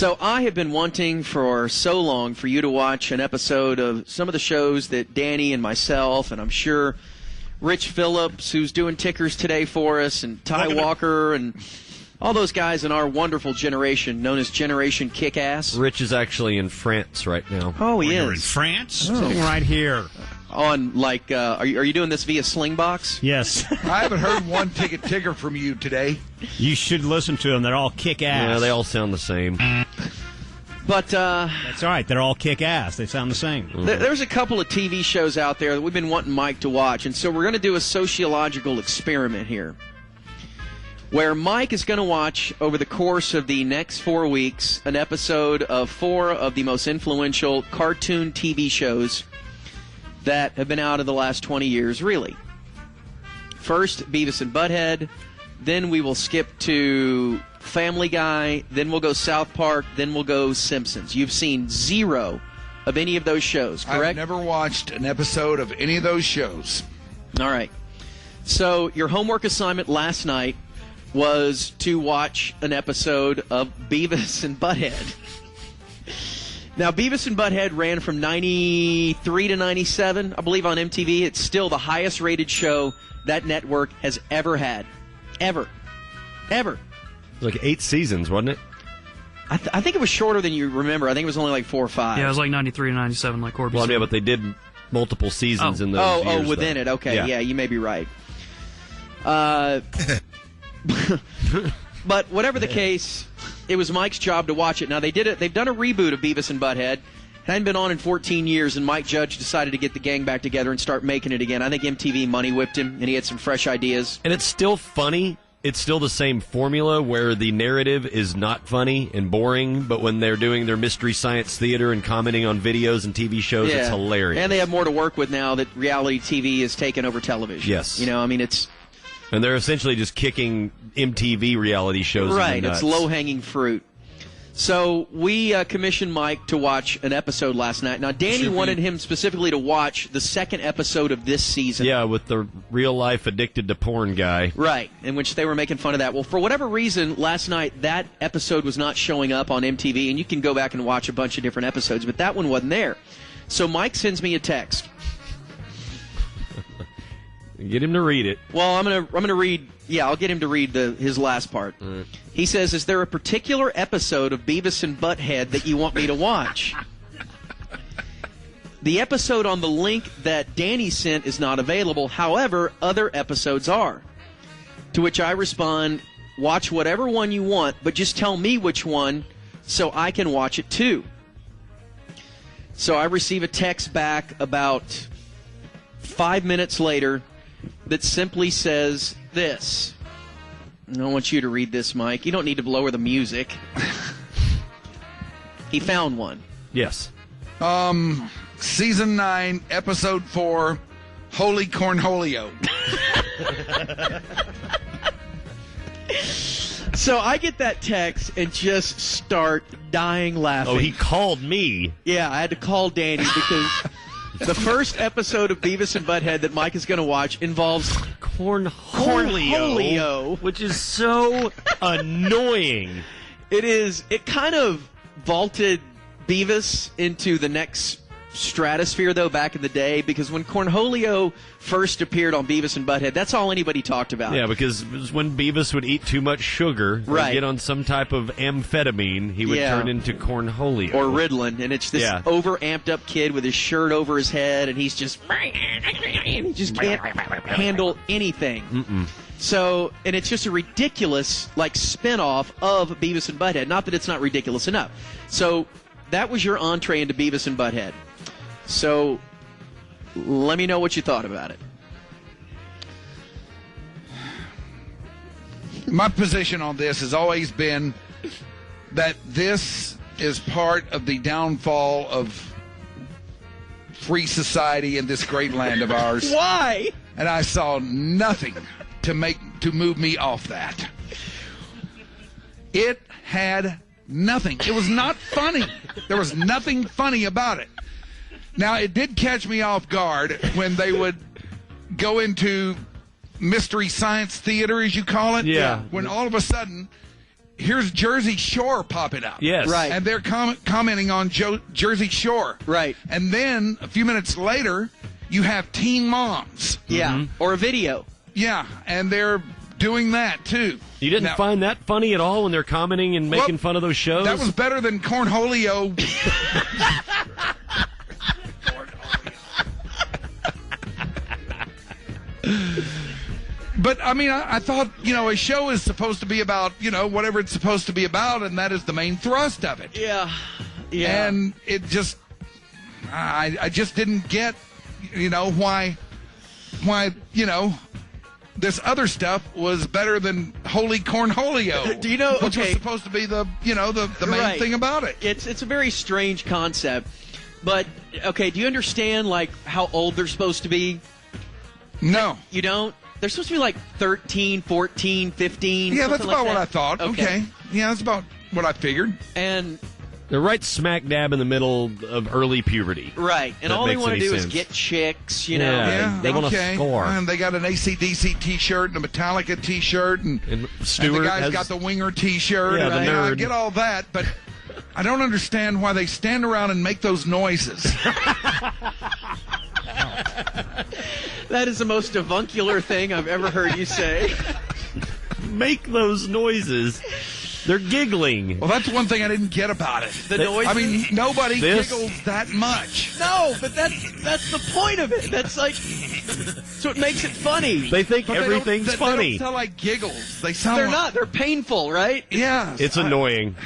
So I have been wanting for so long for you to watch an episode of some of the shows that Danny and myself, and I'm sure Rich Phillips, who's doing tickers today for us, and Ty Walker, and all those guys in our wonderful generation known as Generation Kick-Ass. Rich is actually in France right now. Oh, he is. You're in France? Sitting right here. On, like, are you doing this via Slingbox? Yes. I haven't heard one ticker from you today. You should listen to them. They're all kick-ass. Yeah, they all sound the same. But that's all right. They're all kick-ass. They sound the same. Mm-hmm. There's a couple of TV shows out there that we've been wanting Mike to watch, and so we're going to do a sociological experiment here, where Mike is going to watch, over the course of the next 4 weeks, an episode of 4 of the most influential cartoon TV shows that have been out of the last 20 years, really. First, Beavis and Butthead. Then we will skip to Family Guy. Then we'll go South Park. Then we'll go Simpsons. You've seen 0 of any of those shows, correct? I've never watched an episode of any of those shows. All right. So your homework assignment last night was to watch an episode of Beavis and Butthead. Now, Beavis and Butthead ran from 93 to 97, I believe, on MTV. It's still the highest-rated show that network has ever had. Ever. Like 8 seasons, wasn't it? I think it was shorter than you remember. I think it was only like 4 or 5. Yeah, it was like 93 to 97, like Corby Well, said. yeah, but they did multiple seasons in those years. Within though. it. Okay, yeah, you may be right. But whatever the case, it was Mike's job to watch it. Now, they've done a reboot of Beavis and Butthead. It hadn't been on in 14 years, and Mike Judge decided to get the gang back together and start making it again. I think MTV money whipped him, and he had some fresh ideas. And it's still funny. It's still the same formula where the narrative is not funny and boring, but when they're doing their Mystery Science Theater and commenting on videos and TV shows, it's hilarious. And they have more to work with now that reality TV has taken over television. Yes. You know, I mean, it's... And they're essentially just kicking MTV reality shows in the nuts. It's low-hanging fruit. So we commissioned Mike to watch an episode last night. Now, Danny wanted him specifically to watch the second episode of this season. Yeah, with the real-life addicted-to-porn guy. Right, in which they were making fun of that. Well, for whatever reason, last night, that episode was not showing up on MTV, and you can go back and watch a bunch of different episodes, but that one wasn't there. So Mike sends me a text. Get him to read it. Well, I'm gonna read. Yeah, I'll get him to read his last part. Right. He says, "Is there a particular episode of Beavis and Butthead that you want me to watch?" The episode on the link that Danny sent is not available. However, other episodes are. To which I respond, "Watch whatever one you want, but just tell me which one so I can watch it too." So I receive a text back about 5 minutes later that simply says this. I don't want you to read this, Mike. You don't need to lower the music. He found one. Yes. Season 9, Episode 4, Holy Cornholio. So I get that text and just start dying laughing. Oh, he called me. Yeah, I had to call Danny because the first episode of Beavis and Butthead that Mike is going to watch involves Cornholio, which is so annoying. It is. It kind of vaulted Beavis into the next stratosphere, though, back in the day, because when Cornholio first appeared on Beavis and Butthead, that's all anybody talked about. Yeah, because it was when Beavis would eat too much sugar, right, get on some type of amphetamine, he would turn into Cornholio. Or Ritalin, and it's this over-amped up kid with his shirt over his head, and he's just... he just can't handle anything. Mm-mm. So, and it's just a ridiculous, like, spin-off of Beavis and Butthead. Not that it's not ridiculous enough. So, that was your entree into Beavis and Butthead. So, let me know what you thought about it. My position on this has always been that this is part of the downfall of free society in this great land of ours. Why? And I saw nothing to move me off that. It had nothing. It was not funny. There was nothing funny about it. Now, it did catch me off guard when they would go into Mystery Science Theater, as you call it. Yeah. When all of a sudden, here's Jersey Shore popping up. Yes. Right. And they're commenting on Jersey Shore. Right. And then a few minutes later, you have Teen Moms. Yeah. Or a video. Yeah, and they're doing that too. You didn't find that funny at all when they're commenting and making fun of those shows? That was better than Cornholio. But, I mean, I thought, a show is supposed to be about, whatever it's supposed to be about, and that is the main thrust of it. Yeah. Yeah. And it just, I just didn't get, why, this other stuff was better than Holy Cornholio. Do you know? Which was Okay. supposed to be the main Right. thing about it. It's a very strange concept. But, okay, do you understand, like, how old they're supposed to be? No. You don't? They're supposed to be like 13, 14, 15. Yeah, that's something about like what that. I thought. Okay. Yeah, that's about what I figured. And They're right smack dab in the middle of early puberty. right, and That all they makes want to any do is sense. get chicks, Yeah. Yeah, they wanna okay. score. And they got an AC/DC T-shirt and a Metallica T-shirt, and Stewart the guy's has- got the Winger T-shirt. Yeah, and the I nerd. get all that, but I don't understand why they stand around and make those noises. That is the most avuncular thing I've ever heard you say. Make those noises. They're giggling. Well, that's one thing I didn't get about it. The noise. I mean, nobody This- giggles that much. no, but that's the point of it. That's like, so it makes it funny. They think But everything's they funny. don't sound like giggles. They sound They're like, not. They're painful, right? Yeah. It's annoying.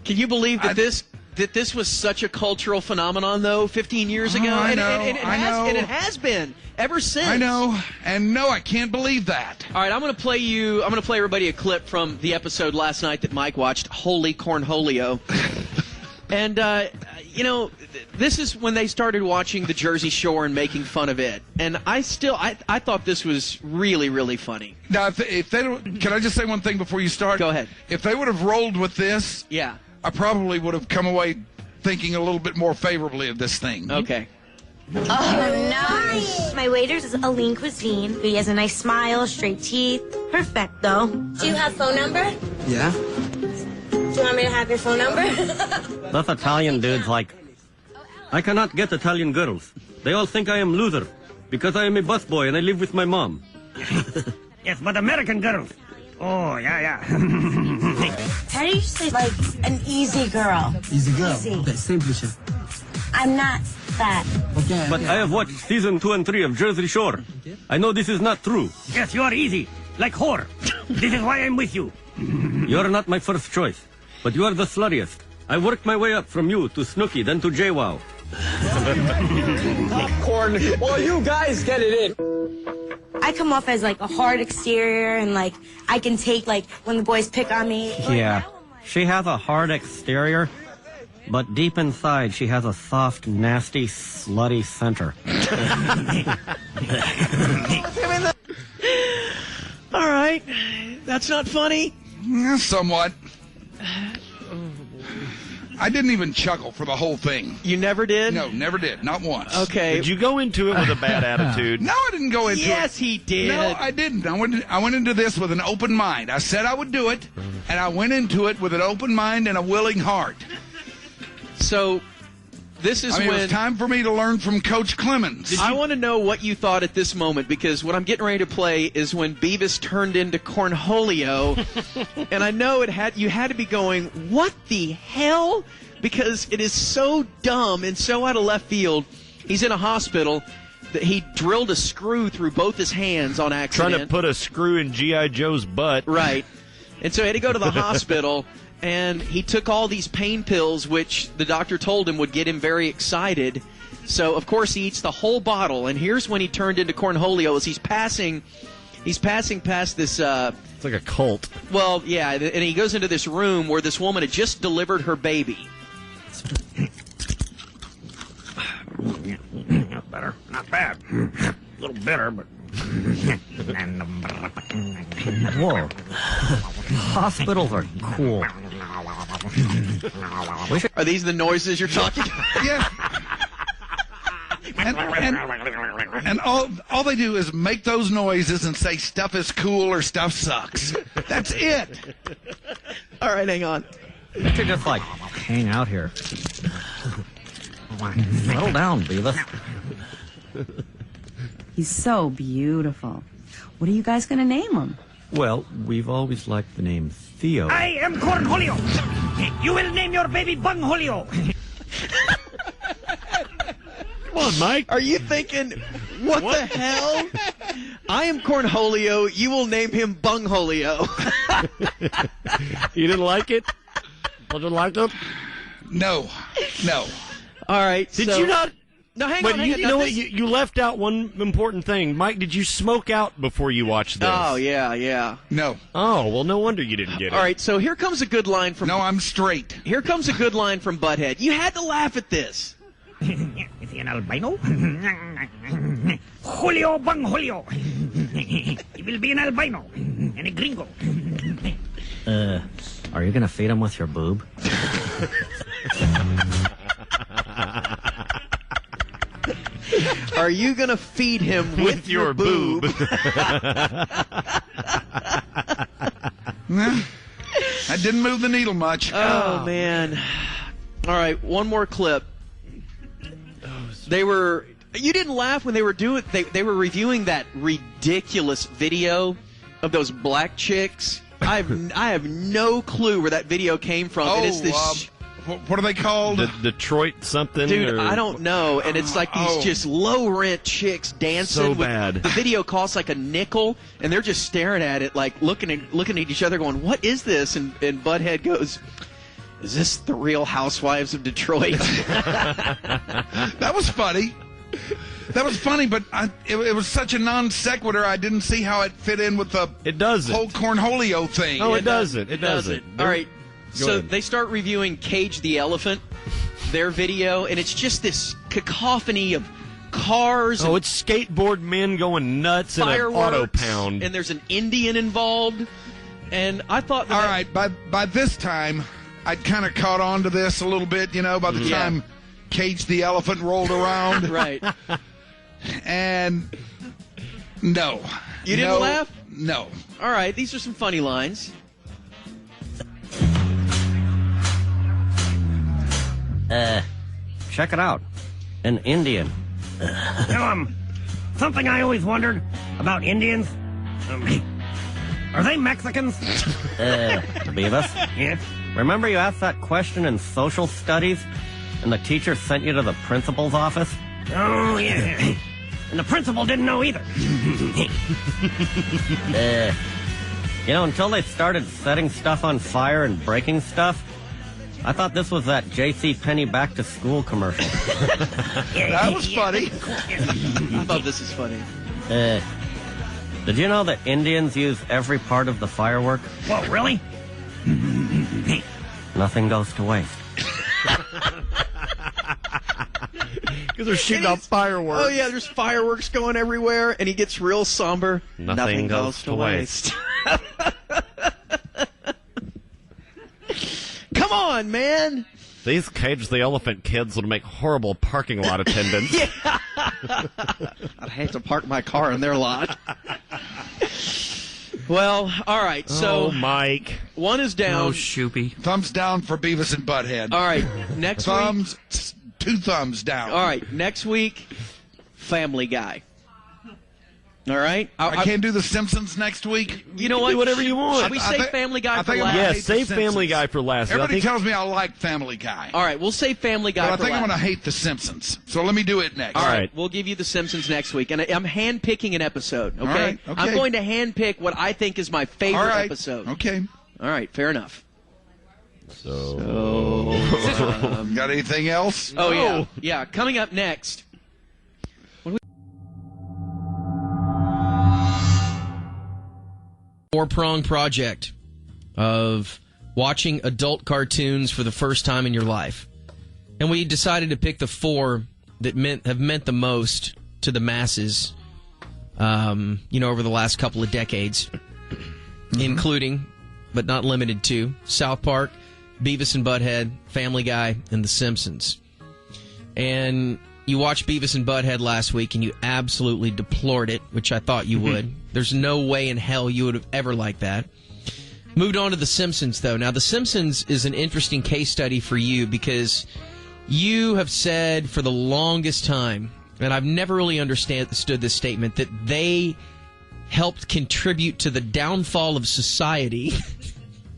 Can you believe that this was such a cultural phenomenon, though, 15 years ago? I And- know, and it I has, know. and it has been ever since. I know. And no, I can't believe that. All right, I'm going to play everybody a clip from the episode last night that Mike watched, Holy Cornholio. And, this is when they started watching the Jersey Shore and making fun of it. And I thought this was really, really funny. Now, if they don't, can I just say one thing before you start? Go ahead. If they would have rolled with this, Yeah. I probably would have come away thinking a little bit more favorably of this thing. Okay. Oh, nice. My waiter's is a lean cuisine. He has a nice smile, straight teeth. Perfecto. Do you have phone number? Yeah? Do you want me to have your phone number? That Italian dude's like, I cannot get Italian girls. They all think I am loser because I am a busboy and I live with my mom. Yes, but American girls. Oh, yeah. How do you say, like, an easy girl? Easy girl. Easy. Okay, semplice. I'm not fat. Okay. But I have watched season 2 and 3 of Jersey Shore. I know this is not true. Yes, you are easy. Like whore. This is why I'm with you. You're not my first choice, but you are the sluttiest. I worked my way up from you to Snooki, then to JWoww. Popcorn. Well, you guys get it in. I come off as, like, a hard exterior, and, like, I can take, like, when the boys pick on me. Yeah, she has a hard exterior, but deep inside she has a soft, nasty, slutty center. All right. That's not funny. Yeah, somewhat. I didn't even chuckle for the whole thing. You never did? No, never did. Not once. Okay. Did you go into it with a bad attitude? No, I didn't go into it. Yes, he did. No, I didn't. I went into this with an open mind. I said I would do it, and I went into it with an open mind and a willing heart. So, this is I mean, it when was time for me to learn from Coach Clemens. I want to know what you thought at this moment, because what I'm getting ready to play is when Beavis turned into Cornholio, and I know you had to be going, what the hell? Because it is so dumb and so out of left field. He's in a hospital that he drilled a screw through both his hands on accident. Trying to put a screw in G.I. Joe's butt. Right. And so he had to go to the hospital, and he took all these pain pills, which the doctor told him would get him very excited. So, of course, he eats the whole bottle, and here's when he turned into Cornholio as he's passing past this, It's like a cult. well, yeah, and he goes into this room where this woman had just delivered her baby. Not better. Not bad. A little bitter, but... Whoa. Hospitals are cool. Are these the noises you're talking about? Yeah. And all they do is make those noises and say stuff is cool or stuff sucks. That's it. All right, hang on. You should just, like, hang out here. Settle down, Beavis. He's so beautiful. What are you guys going to name him? Well, we've always liked the name Theo. I am Cornholio. You will name your baby Bungholio. Come on, Mike. Are you thinking, what the hell? I am Cornholio. You will name him Bungholio. You didn't like it? Didn't like it? No. All right. Did so- you not? No, hang But on. you know what? You left out one important thing. Mike, did you smoke out before you watched this? Oh, yeah. No. Oh, well, no wonder you didn't get it. All right, so here comes a good line from... No, I'm straight. Here comes a good line from Butthead. You had to laugh at this. Is he an albino? Julio Bungholio. He will be an albino and a gringo. Are you gonna feed him with your boob? Are you going to feed him with your boob? That didn't move the needle much. Oh, man. All right, one more clip. You didn't laugh when they were they were reviewing that ridiculous video of those black chicks. I have no clue where that video came from. Oh, and it's this what are they called? The Detroit something? dude, or... I don't know. And it's like these just low-rent chicks dancing. So bad. The video costs like a nickel, and they're just staring at it, like looking at each other going, what is this? And Butthead goes, is this the Real Housewives of Detroit? That was funny. That was funny, but it was such a non sequitur. I didn't see how it fit in with the whole Cornholio thing. Oh, it doesn't. It doesn't. All right. So ahead. they start reviewing Cage the Elephant, their video, and it's just this cacophony of cars. Oh, and it's skateboard men going nuts in an fireworks, auto pound. and there's an Indian involved. And I thought, All right, by this time, I'd kind of caught on to this a little bit. By the time Cage the Elephant rolled around, right? And no, You didn't laugh? No. All right, these are some funny lines. Check it out. An Indian. Something I always wondered about Indians. Are they Mexicans? Beavis? Yes. Remember you asked that question in social studies, and the teacher sent you to the principal's office? Oh, yeah. And the principal didn't know either. Until they started setting stuff on fire and breaking stuff, I thought this was that J.C. Penney back to school commercial. That was funny. I thought this is funny. Did you know that Indians use every part of the firework? Whoa, really? Nothing goes to waste. Because they're shooting off fireworks. Oh yeah, there's fireworks going everywhere, and he gets real somber. Nothing goes to waste. Come on, man. These Cage the Elephant kids would make horrible parking lot attendants. Yeah. I'd hate to park my car in their lot. Well, all right. So, Mike. One is down. Oh, Shoopy. Thumbs down for Beavis and Butthead. All right. Next week. Two thumbs down. All right. Next week, Family Guy. All right. I can't do The Simpsons next week. You know what? Do whatever you want. Should we save Family Guy for last? Yeah, hate The save Family Simpsons. Guy for last. Everybody tells me I like Family Guy. All right. We'll save Family Guy But for I think last. I'm going to hate The Simpsons. So let me do it next. All right. We'll give you The Simpsons next week. And I'm hand-picking an episode, okay? All right, okay. I'm going to hand-pick what I think is my favorite All right. episode. Okay. All right. Fair enough. Got anything else? Oh, yeah. Yeah. Coming up next. Four-prong project of watching adult cartoons for the first time in your life. And we decided to pick the four that have meant the most to the masses, over the last couple of decades, including, but not limited to, South Park, Beavis and Butthead, Family Guy, and The Simpsons. And you watched Beavis and Butthead last week and you absolutely deplored it, which I thought you would. There's no way in hell you would have ever liked that. Moved on to The Simpsons, though. Now, The Simpsons is an interesting case study for you because you have said for the longest time, and I've never really understood this statement, that they helped contribute to the downfall of society.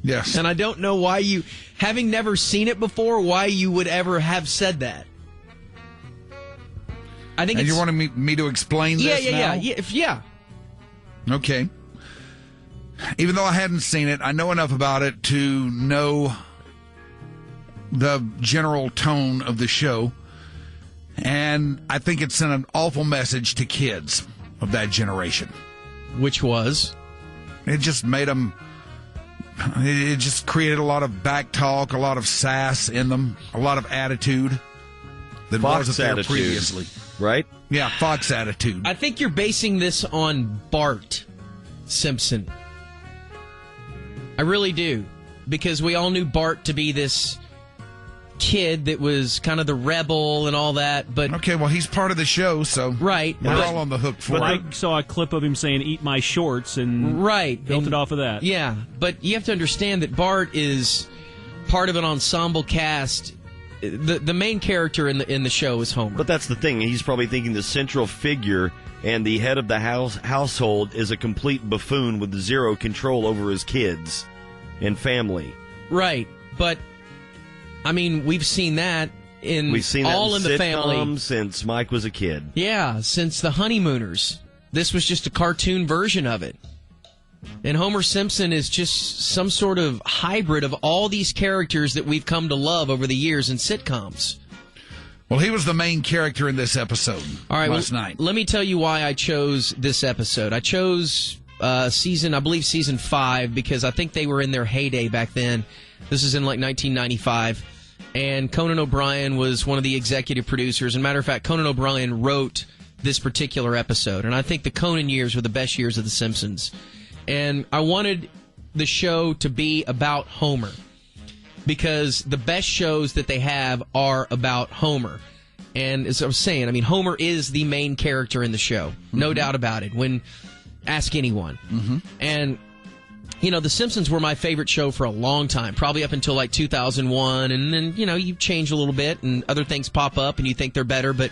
Yes. And I don't know why you, having never seen it before, why you would ever have said that. I think and it's... you wanted me to explain this now? Yeah. Okay. Even though I hadn't seen it, I know enough about it to know the general tone of the show. And I think it sent an awful message to kids of that generation. Which was? It just made them... It just created a lot of back talk, a lot of sass in them, a lot of attitude that wasn't there previously. Right? Yeah, Fox attitude. I think you're basing this on Bart Simpson. I really do. Because we all knew Bart to be this kid that was kind of the rebel and all that, but... Okay, well, he's part of the show, so... Right. We're all on the hook for it. But I saw a clip of him saying, "Eat my shorts," and built it off of that. Yeah, but you have to understand that Bart is part of an ensemble cast. The main character in the show is Homer. But that's the thing. He's probably thinking the central figure and the head of the household is a complete buffoon with zero control over his kids and family. Right, but... I mean, we've seen that in We've seen All that in the Family since Mike was a kid. Yeah, since The Honeymooners. This was just a cartoon version of it. And Homer Simpson is just some sort of hybrid of all these characters that we've come to love over the years in sitcoms. Well, he was the main character in this episode last night. Let me tell you why I chose this episode. I chose season 5 because I think they were in their heyday back then. This is in like 1995. And Conan O'Brien was one of the executive producers. And matter of fact, Conan O'Brien wrote this particular episode. And I think the Conan years were the best years of The Simpsons. And I wanted the show to be about Homer. Because the best shows that they have are about Homer. And as I was saying, I mean, Homer is the main character in the show. No doubt about it. Ask anyone. And... You know, The Simpsons were my favorite show for a long time, probably up until like 2001, and then, you know, you change a little bit and other things pop up and you think they're better, but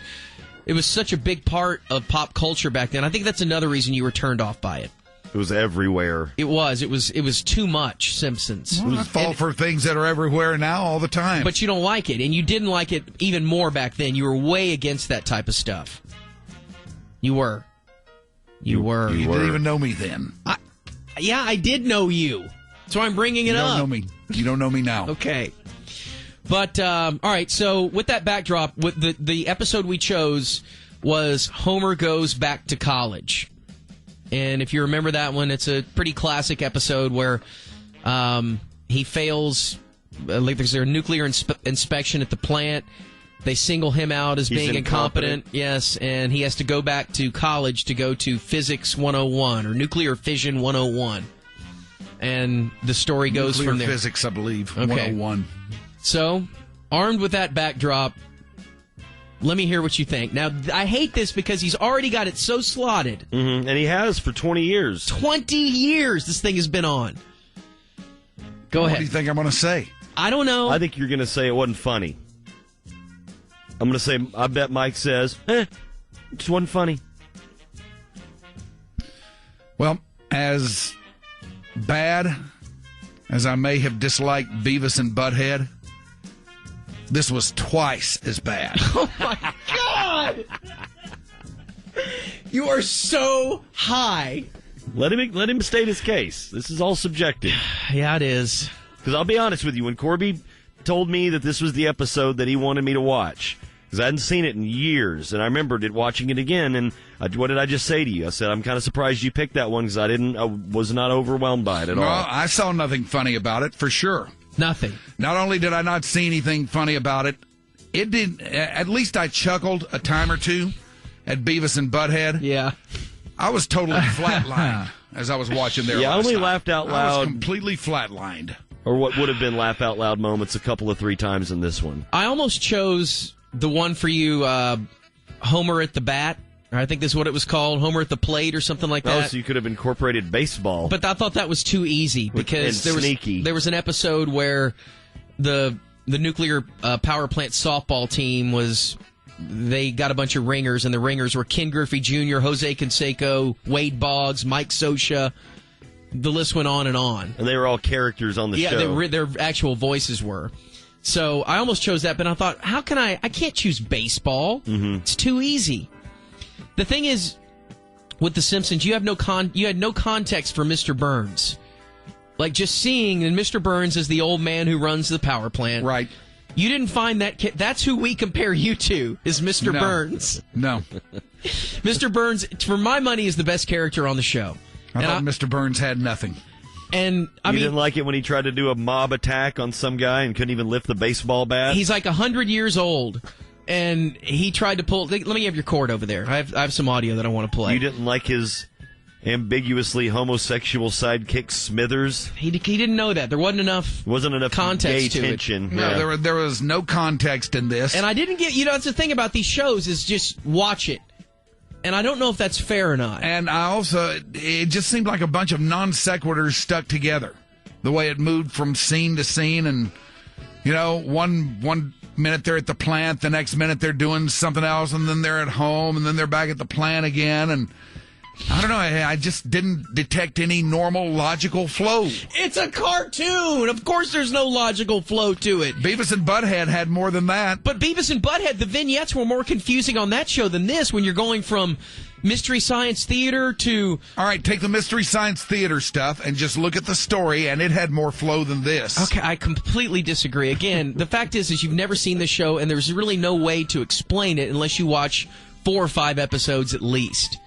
it was such a big part of pop culture back then. I think that's another reason you were turned off by it. It was everywhere. It was too much Simpsons. Well, I fall for things that are everywhere now all the time. But you don't like it, and you didn't like it even more back then. You were way against that type of stuff. You were. You didn't even know me then. Yeah, I did know you. That's why I'm bringing it up. You don't know me. You don't know me now. Okay. But, all right, so with that backdrop, the episode we chose was Homer Goes Back to College. And if you remember that one, it's a pretty classic episode where he fails, like there's a nuclear inspection at the plant. They single him out as being incompetent. Yes, and he has to go back to college to go to Physics 101 or Nuclear Fission 101. And the story goes from there. Physics, I believe, okay. 101. So, armed with that backdrop, let me hear what you think. Now, I hate this because he's already got it so slotted. Mm-hmm. And he has for 20 years. 20 years this thing has been on. Go ahead. What do you think I'm going to say? I don't know. I think you're going to say it wasn't funny. I'm going to say, I bet Mike says, it just wasn't funny. Well, as bad as I may have disliked Beavis and Butthead, this was twice as bad. Oh, my God! You are so high. Let him state his case. This is all subjective. Yeah, it is. Because I'll be honest with you, when Corby told me that this was the episode that he wanted me to watch, because I hadn't seen it in years, and I remembered watching it again, and what did I just say to you? I said, I'm kind of surprised you picked that one, because I was not overwhelmed by it at all. I saw nothing funny about it, for sure. Nothing. Not only did I not see anything funny about it, it did. At least I chuckled a time or two at Beavis and Butthead. Yeah. I was totally flatlined as I was watching there. Yeah, I only night. laughed out loud. I was completely flatlined. Or what would have been laugh out loud moments a couple of 3 times in this one. I almost chose the one for you, Homer at the Bat. Or I think that's what it was called, Homer at the Plate or something like that. Oh, so you could have incorporated baseball. But I thought that was too easy because there was an episode where the nuclear power plant softball team they got a bunch of ringers, and the ringers were Ken Griffey Jr., Jose Canseco, Wade Boggs, Mike Scioscia. The list went on. And they were all characters on the show. Yeah, their actual voices were. So I almost chose that, but I thought, how can I can't choose baseball. Mm-hmm. It's too easy. The thing is, with The Simpsons, you had no context for Mr. Burns. Like, just seeing, and Mr. Burns is the old man who runs the power plant. Right. You didn't find that that's who we compare you to, is Mr. Burns. No. Mr. Burns, for my money, is the best character on the show. I thought Mr. Burns had nothing. And you didn't like it when he tried to do a mob attack on some guy and couldn't even lift the baseball bat? He's like 100 years old, and he tried to pull... Let me have your cord over there. I have some audio that I want to play. You didn't like his ambiguously homosexual sidekick Smithers? He didn't know that. There wasn't enough context gay to tension. it. No, there was no context in this. And I didn't get... that's the thing about these shows is just watch it. And I don't know if that's fair or not. And it just seemed like a bunch of non sequiturs stuck together. The way it moved from scene to scene, and one minute they're at the plant, the next minute they're doing something else, and then they're at home, and then they're back at the plant again, and I don't know, I just didn't detect any normal logical flow. It's a cartoon! Of course there's no logical flow to it. Beavis and Butthead had more than that. But Beavis and Butthead, the vignettes were more confusing on that show than this, when you're going from Mystery Science Theater to... All right, take the Mystery Science Theater stuff and just look at the story, and it had more flow than this. Okay, I completely disagree. Again, the fact is you've never seen this show, and there's really no way to explain it unless you watch 4 or 5 episodes at least.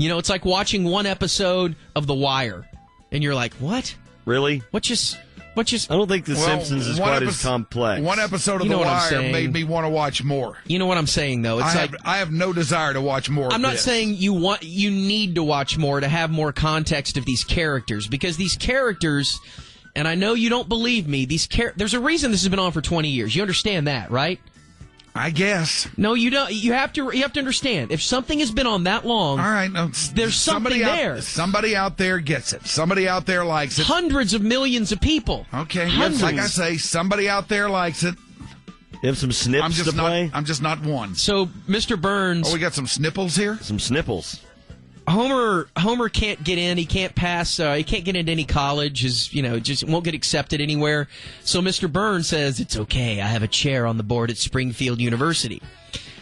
It's like watching one episode of The Wire, and you're like, what? Really? What just... I don't think The Simpsons is quite as complex. One episode of The Wire made me want to watch more. You know what I'm saying, though? I have no desire to watch more. I'm not saying you need to watch more to have more context of these characters, because these characters, and I know you don't believe me, there's a reason this has been on for 20 years. You understand that, right? I guess. No, you don't. You have to understand. If something has been on that long, all right, there's something there. Somebody out there gets it. Somebody out there likes it. Hundreds of millions of people. Okay, yes, like I say, somebody out there likes it. You have some snips to play? I'm just not one. So, Mr. Burns... Oh, we got some snipples here? Some snipples. Homer can't get in. He can't pass. He can't get into any college. Just won't get accepted anywhere. So Mr. Burns says, it's okay. I have a chair on the board at Springfield University.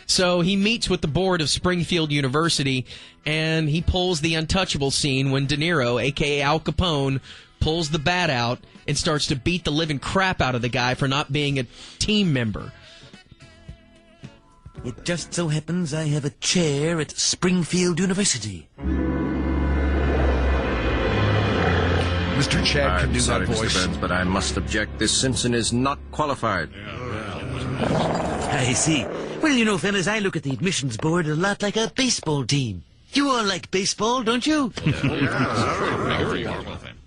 So he meets with the board of Springfield University, and he pulls the untouchable scene when De Niro, a.k.a. Al Capone, pulls the bat out and starts to beat the living crap out of the guy for not being a team member. It just so happens I have a chair at Springfield University. Mr. Chad can do that voice. Mr. Burns, but I must object. This Simpson is not qualified. I see. Well, fellas, I look at the admissions board a lot like a baseball team. You all like baseball, don't you?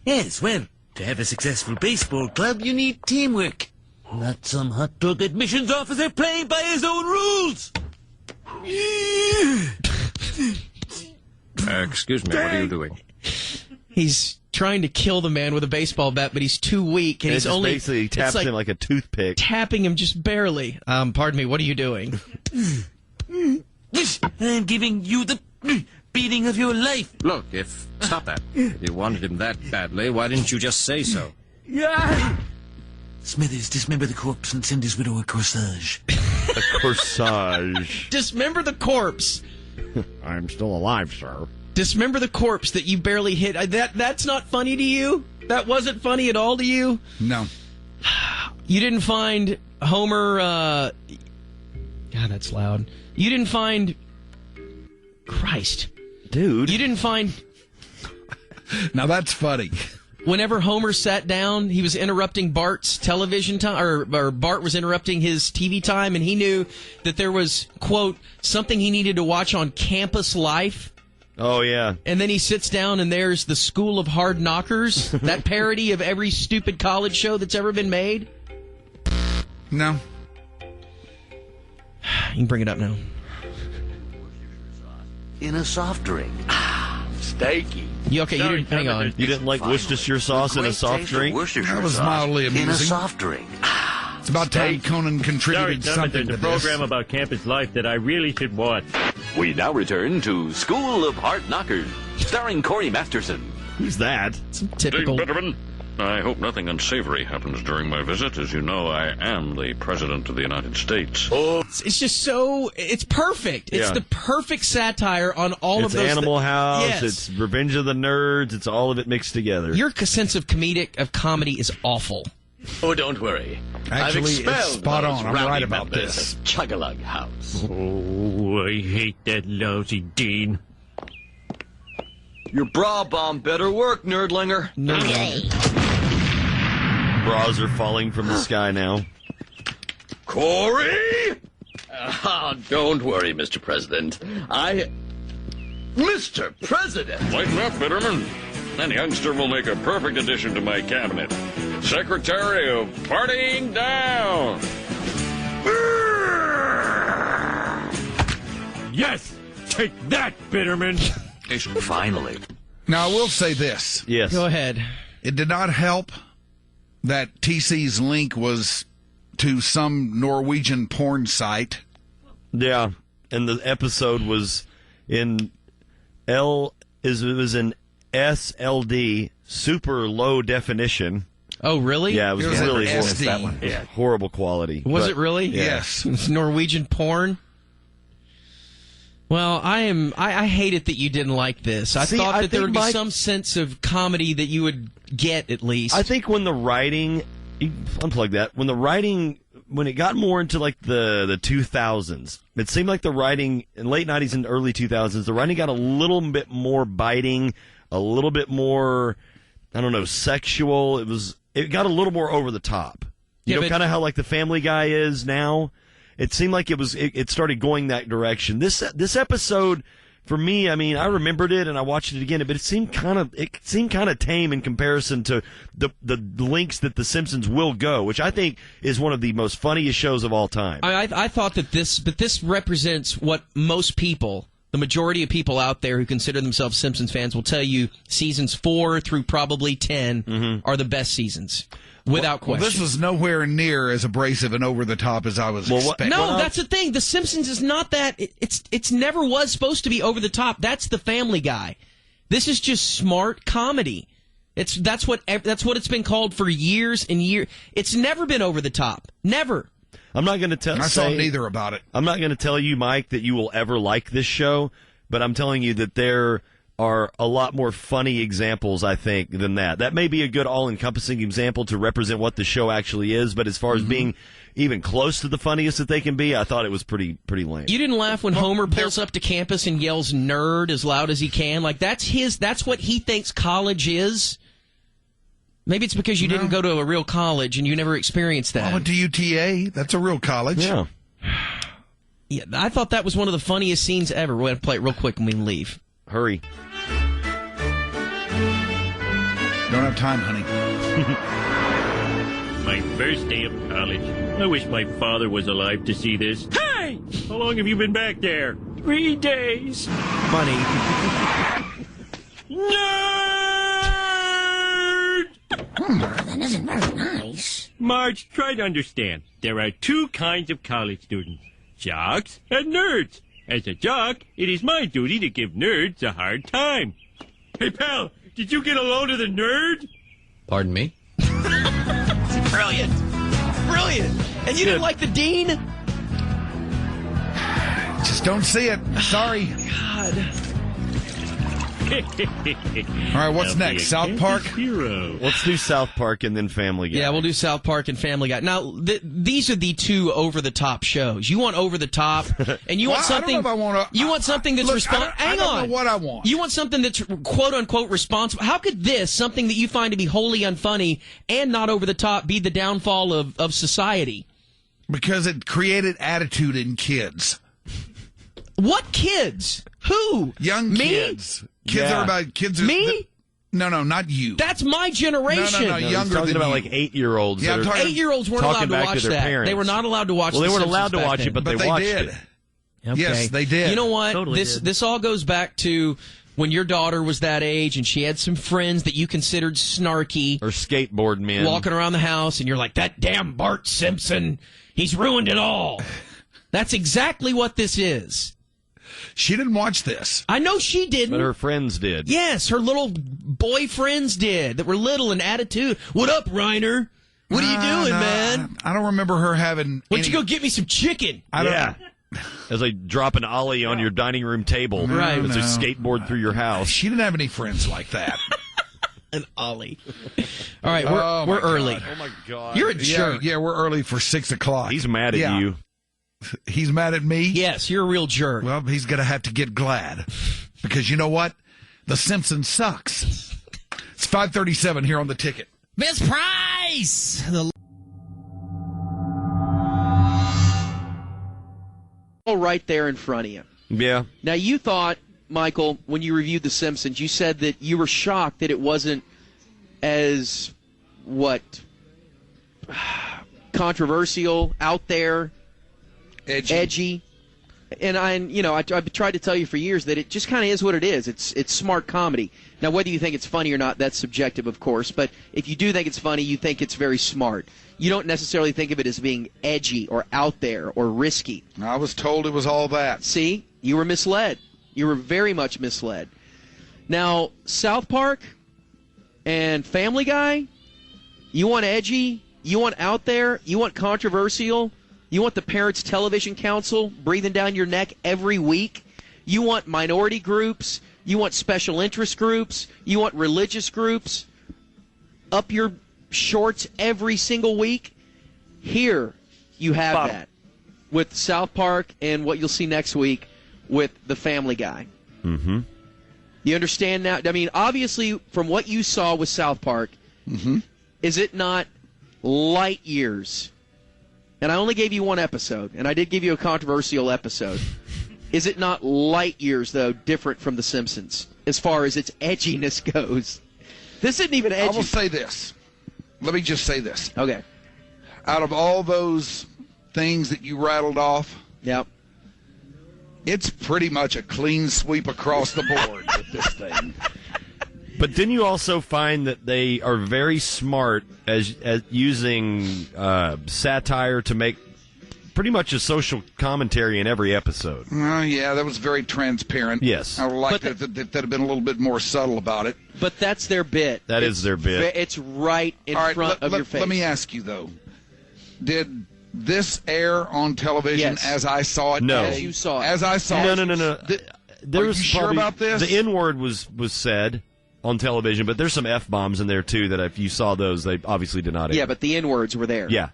Yes, well, to have a successful baseball club, you need teamwork. Not some hot dog admissions officer playing by his own rules. Excuse me, what are you doing? He's trying to kill the man with a baseball bat, but he's too weak, and he's only basically taps him like a toothpick, tapping him just barely. Pardon me, what are you doing? I'm giving you the beating of your life. Look, stop that. If you wanted him that badly, why didn't you just say so? Smithers, dismember the corpse and send his widow a corsage. A corsage. Dismember the corpse. I'm still alive, sir. Dismember the corpse that you barely hit. That's not funny to you? That wasn't funny at all to you? No. You didn't find Homer, God, that's loud. You didn't find... Christ. Dude. You didn't find... Now that's funny. Whenever Homer sat down, he was interrupting Bart's television time, or Bart was interrupting his TV time, and he knew that there was, quote, something he needed to watch on Campus Life. Oh, yeah. And then he sits down, and there's the School of Hard Knockers, that parody of every stupid college show that's ever been made. No. You can bring it up now. in a soft drink. Steaky. You didn't, hang on. You didn't like Worcestershire sauce in a soft drink? That was mildly amusing. In a soft drink. It's about time Conan contributed something to there's a this. program about campus life that I really should watch. We now return to School of Hard Knockers, starring Corey Masterson. Who's that? Some typical. Dean Bitterman, I hope nothing unsavory happens during my visit. As you know, I am the President of the United States. It's just so. It's perfect. It's the perfect satire on all of those. It's Animal House. Yes. It's Revenge of the Nerds. It's all of it mixed together. Your sense of comedy is awful. Oh, don't worry. Actually, it's spot on. I'm right about this. Chug-a-lug House. Oh, I hate that lousy Dean. Your bra bomb better work, nerdlinger. Bras are falling from the sky now. Corey? Don't worry, Mr. President. Mr. President! Lighten up, Bitterman. That youngster will make a perfect addition to my cabinet. Secretary of Partying Down. Yes! Take that, Bitterman! Finally. Now, I will say this. Yes. Go ahead. It did not help that TC's link was to some Norwegian porn site. Yeah, and the episode was in it was in SLD, super low definition. Oh, really? Yeah, it was really SD. that one. Yeah, horrible quality. Was it really? Yeah. Yes. It's Norwegian porn. Well, I hate it that you didn't like this. I thought that there would be some sense of comedy that you would get at least. I think when the writing, unplug that. When it got more into like the 2000s, it seemed like the writing in late 90s and early 2000s, the writing got a little bit more biting, a little bit more, I don't know, sexual. It got a little more over the top. You know, kind of how like the Family Guy is now. It seemed like it started going that direction. This episode, for me, I mean, I remembered it and I watched it again, but it seemed kind of tame in comparison to the lengths that The Simpsons will go, which I think is one of the most funniest shows of all time. I thought that this represents what most people, the majority of people out there who consider themselves Simpsons fans, will tell you seasons 4 through probably 10 are the best seasons. Without question. Well, this was nowhere near as abrasive and over the top as I was expecting. No, that's the thing. The Simpsons is not that. It's never was supposed to be over the top. That's the Family Guy. This is just smart comedy. That's what it's been called for years and years. It's never been over the top. Never. I'm not going to tell. I saw neither about it. I'm not going to tell you, Mike, that you will ever like this show, but I'm telling you that there are a lot more funny examples, I think, than that. That may be a good all-encompassing example to represent what the show actually is, but as far as being even close to the funniest that they can be, I thought it was pretty lame. You didn't laugh when Homer pulls up to campus and yells nerd as loud as he can? Like, that's what he thinks college is? Maybe it's because you didn't go to a real college and you never experienced that. I went to UTA. That's a real college. Yeah. Yeah, I thought that was one of the funniest scenes ever. We're going to play it real quick and we can leave. Hurry. Don't have time, honey. My first day of college. I wish my father was alive to see this. Hey! How long have you been back there? 3 days. Funny. Nerd! That isn't very nice. Marge, try to understand. There are 2 kinds of college students. Jocks and nerds. As a jock, it is my duty to give nerds a hard time. Hey, pal, did you get a load of the nerd? Pardon me? Brilliant. Brilliant. And you didn't like the dean? Just don't see it. Sorry. God. All right, what's next? South Park? Hero. Let's do South Park and then Family Guy. Yeah, we'll do South Park and Family Guy. Now, these are the 2 over-the-top shows. You want over-the-top, and you want something. I don't know if I want to. You want something that's responsible. I don't know what I want. You want something that's quote-unquote responsible. How could this, something that you find to be wholly unfunny and not over-the-top, be the downfall of society? Because it created attitude in kids. What kids? Who? Young kids. Kids are about kids. Me? No, not you. That's my generation. No, younger talking than about you. like 8-year-olds. Yeah, I'm talking 8-year-olds weren't allowed to watch that. Parents. They were not allowed to watch. Well, they The weren't Simpsons allowed to back watch then. it, but they watched did. it. Okay. Yes, they did. You know what? Totally This all goes back to when your daughter was that age and she had some friends that you considered snarky. Or skateboard men. Walking around the house and you're like, that damn Bart Simpson, he's ruined it all. That's exactly what this is. She didn't watch this. I know she didn't. But her friends did. Yes, her little boyfriends did that were little and attitude. What up, Reiner? What are you doing, man? I don't remember her having. Why don't you go get me some chicken? I don't. As they drop an ollie on your dining room table. Right. As they skateboard through your house. She didn't have any friends like that. An ollie. All right, we're early. Oh, my God. You're a jerk. Yeah, we're early for 6 o'clock. He's mad at you. He's mad at me? Yes, you're a real jerk. Well, he's going to have to get glad. Because you know what? The Simpsons sucks. It's 5:37 here on The Ticket. Best price! All right there in front of you. Yeah. Now, you thought, Michael, when you reviewed The Simpsons, you said that you were shocked that it wasn't as, controversial, out there, edgy. And I've tried to tell you for years that it just kind of is what it is. It's smart comedy. Now, whether you think it's funny or not, that's subjective, of course. But if you do think it's funny, you think it's very smart. You don't necessarily think of it as being edgy or out there or risky. I was told it was all that. See, you were misled. You were very much misled. Now, South Park and Family Guy, you want edgy, you want out there, you want controversial, you want the Parents Television Council breathing down your neck every week, you want minority groups, you want special interest groups, you want religious groups up your shorts every single week. Here you have that with South Park and what you'll see next week with the Family Guy. Mm-hmm. You understand now? I mean, obviously, from what you saw with South Park, is it not light years? And I only gave you one episode, and I did give you a controversial episode. Is it not light years, though, different from The Simpsons as far as its edginess goes? This isn't even edgy. I will say this. Let me just say this. Okay. Out of all those things that you rattled off, yep, it's pretty much a clean sweep across the board with this thing. But didn't you also find that they are very smart as using satire to make pretty much a social commentary in every episode? Yeah, that was very transparent. Yes. I would like that have been a little bit more subtle about it. But that's their bit. That is their bit. It's right in front of your face. Let me ask you, though. Did this air on television as I saw it? No. As you saw it. As I saw it? No. Are you sure about this? The N-word was said on television, but there's some F-bombs in there, too, that if you saw those, they obviously did not air. Yeah, but the N-words were there. Yeah.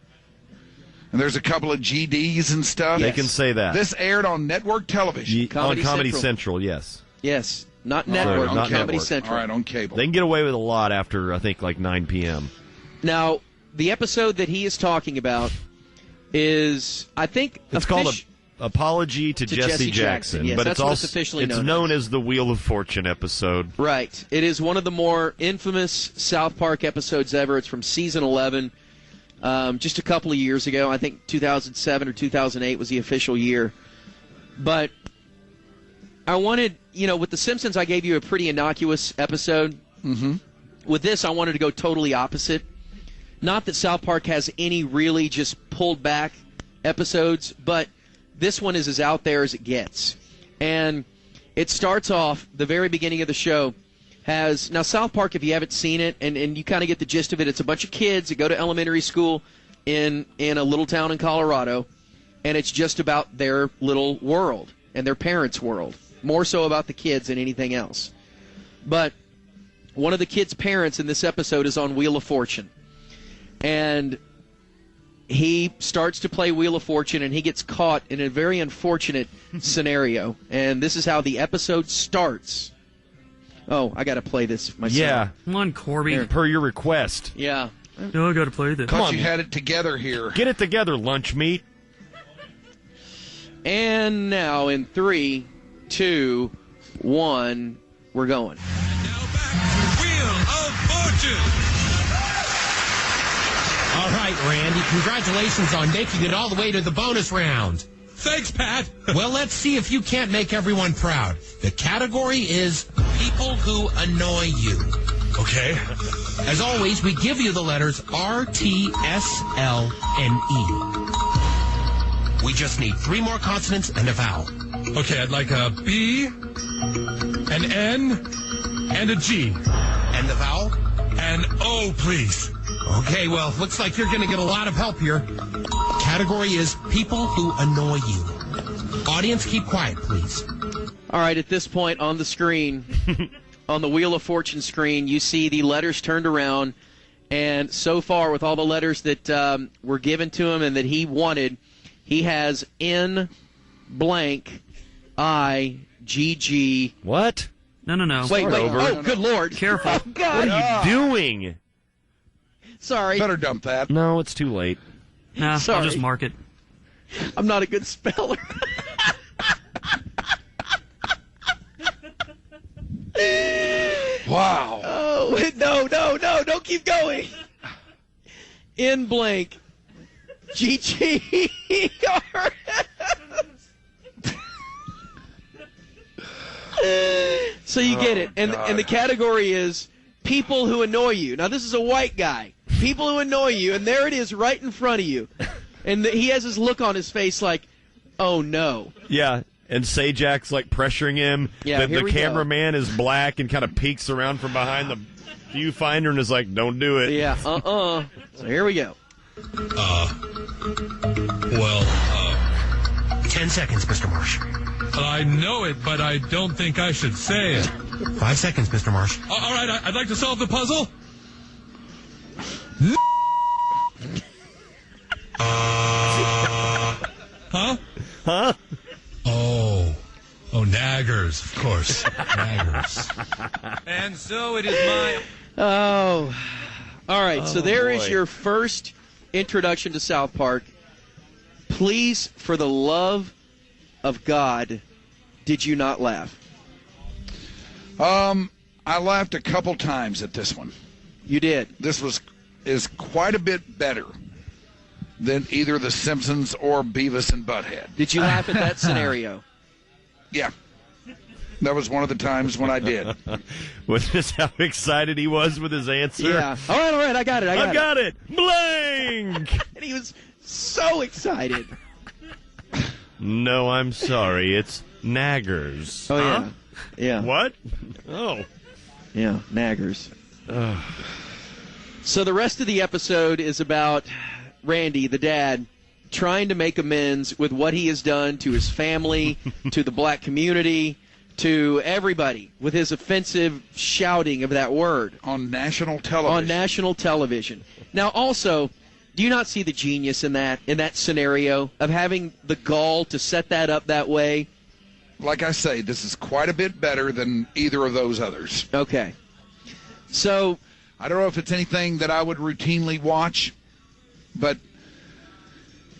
And there's a couple of GDs and stuff. They can say that. This aired on network television. On Comedy Central, yes. Yes. Not network, not Comedy network. Central. All right, on cable. They can get away with a lot after, I think, like 9 p.m. Now, the episode that he is talking about is, I think, it's called Apology to Jesse Jackson. Yes, but that's it's what also it's officially known as the Wheel of Fortune episode. Right. It is one of the more infamous South Park episodes ever. It's from season 11. Just a couple of years ago. I think 2007 or 2008 was the official year. But I wanted, with The Simpsons, I gave you a pretty innocuous episode. Mm-hmm. With this, I wanted to go totally opposite. Not that South Park has any really just pulled back episodes, but this one is as out there as it gets. And it starts off, the very beginning of the show, now South Park, if you haven't seen it, and you kind of get the gist of it, it's a bunch of kids that go to elementary school in a little town in Colorado, and it's just about their little world and their parents' world, more so about the kids than anything else. But one of the kids' parents in this episode is on Wheel of Fortune, and he starts to play Wheel of Fortune, and he gets caught in a very unfortunate scenario, and this is how the episode starts. Oh, I got to play this myself. Yeah. Come on, Corby. Here. Per your request. Yeah. No, I got to play this. Thought you had it together here. Get it together, lunch meat. And now in 3, 2, 1, we're going. And now back to Wheel of Fortune. All right, Randy, congratulations on making it all the way to the bonus round. Thanks, Pat. Well, let's see if you can't make everyone proud. The category is people who annoy you. Okay. As always, we give you the letters R, T, S, L, and E. We just need 3 more consonants and a vowel. Okay, I'd like a B, an N, and a G. And the vowel? An O, please. Okay, well, looks like you're going to get a lot of help here. Category is people who annoy you. Audience, keep quiet, please. All right, at this point on the screen, on the Wheel of Fortune screen, you see the letters turned around. And so far, with all the letters that were given to him and that he wanted, he has N blank I G G. What? No. Wait. Oh, good Lord. Careful. Oh, God. What are you doing? Sorry. Better dump that. No, it's too late. Nah, Sorry. I'll just mark it. I'm not a good speller. Wow. Oh, no, don't keep going. N blank G-G-R. So you get it. And the category is people who annoy you. Now, this is a white guy. People who annoy you, and there it is right in front of you. And he has this look on his face like, oh, no. Yeah, and Sajak's like pressuring him. Yeah, the cameraman is black and kind of peeks around from behind the viewfinder and is like, don't do it. Yeah, So here we go. 10 seconds, Mr. Marsh. I know it, but I don't think I should say it. 5 seconds, Mr. Marsh. All right, I'd like to solve the puzzle. Huh? Oh, naggers, of course. Naggers. And so it is my... Oh. All right, so there is boy. your first introduction to South Park. Please, for the love of God, did you not laugh? I laughed a couple times at this one. You did. This is quite a bit better than either The Simpsons or Beavis and Butthead. Did you laugh at that scenario? Yeah. That was one of the times when I did. Was this how excited he was with his answer? Yeah. All right, I got it. I've got it. Blank! And he was so excited. No, I'm sorry. It's naggers. Oh, yeah. Huh? Yeah. What? Oh. Yeah, naggers. So the rest of the episode is about Randy, the dad, trying to make amends with what he has done to his family, to the black community, to everybody, with his offensive shouting of that word. On national television. Now, also, do you not see the genius in that scenario of having the gall to set that up that way? Like I say, this is quite a bit better than either of those others. Okay. So, I don't know if it's anything that I would routinely watch, but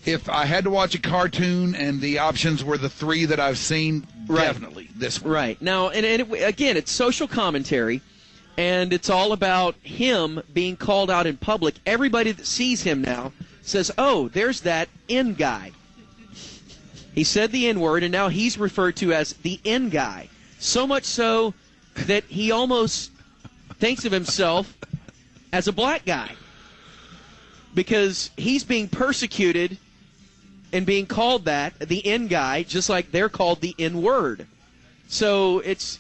if I had to watch a cartoon and the options were the 3 that I've seen, definitely this one. Right. Now, again, it's social commentary, and it's all about him being called out in public. Everybody that sees him now says, oh, there's that N guy. He said the N word, and now he's referred to as the N guy. So much so that he almost thinks of himself as a black guy because he's being persecuted and being called that, the N guy, just like they're called the N word. So it's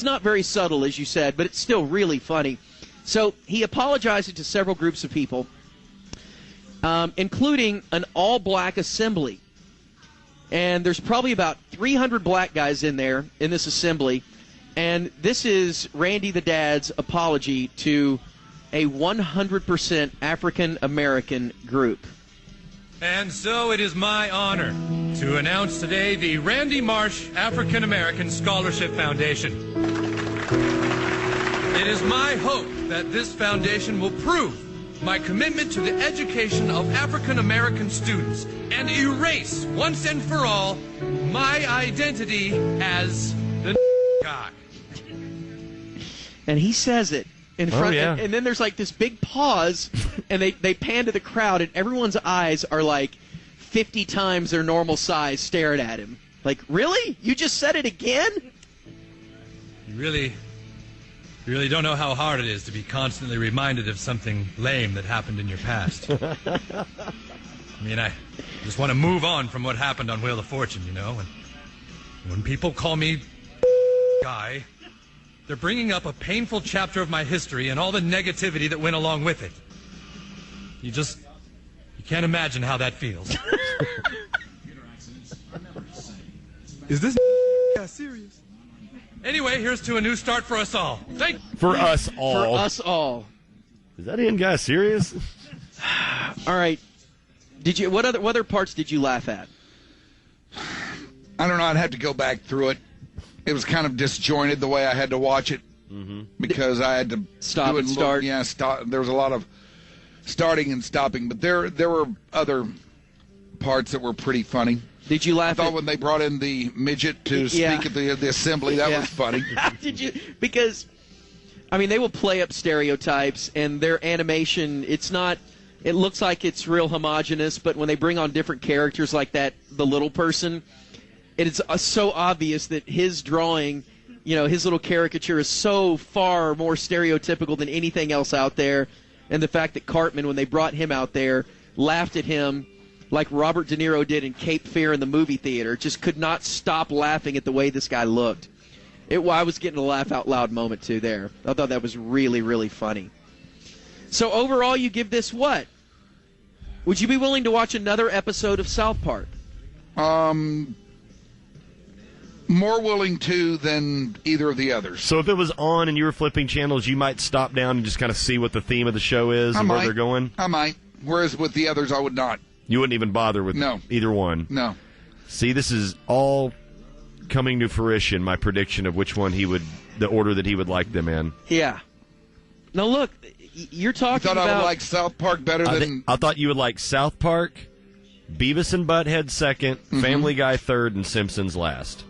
not very subtle, as you said, but it's still really funny. So he apologized to several groups of people, including an all-black assembly. And there's probably about 300 black guys in there, in this assembly. And this is Randy the Dad's apology to a 100% African-American group. And so it is my honor to announce today the Randy Marsh African American Scholarship Foundation. It is my hope that this foundation will prove my commitment to the education of African American students and erase once and for all my identity as the guy. And he says it in front, yeah. and then there's like this big pause, and they pan to the crowd, and everyone's eyes are like 50 times their normal size staring at him. Like, really? You just said it again? You really don't know how hard it is to be constantly reminded of something lame that happened in your past. I mean, I just want to move on from what happened on Wheel of Fortune, you know? And when people call me guy, they're bringing up a painful chapter of my history and all the negativity that went along with it. You can't imagine how that feels. Is this serious? Anyway, here's to a new start for us all. For us all. For us all. Is that end guy serious? All right. What other parts did you laugh at? I don't know. I'd have to go back through it. It was kind of disjointed the way I had to watch it because I had to stop and start. Yeah, stop. There was a lot of starting and stopping, but there were other parts that were pretty funny. Did you laugh? I thought when they brought in the midget to speak at the assembly, that was funny. Did you? Because, I mean, they will play up stereotypes, and their animation, it's not. It looks like it's real homogenous, but when they bring on different characters like that, the little person, it is so obvious that his drawing, his little caricature is so far more stereotypical than anything else out there. And the fact that Cartman, when they brought him out there, laughed at him like Robert De Niro did in Cape Fear in the movie theater, just could not stop laughing at the way this guy looked. I was getting a laugh out loud moment, too, there. I thought that was really, really funny. So overall, you give this what? Would you be willing to watch another episode of South Park? More willing to than either of the others. So if it was on and you were flipping channels, you might stop down and just kind of see what the theme of the show is and where they're going? I might. Whereas with the others, I would not. You wouldn't even bother with either one? No. See, this is all coming to fruition, my prediction of which one the order that he would like them in. Yeah. Now, look, you're talking about... You thought I would like South Park better than... I thought you would like South Park, Beavis and Butthead second, Family Guy third, and Simpsons last.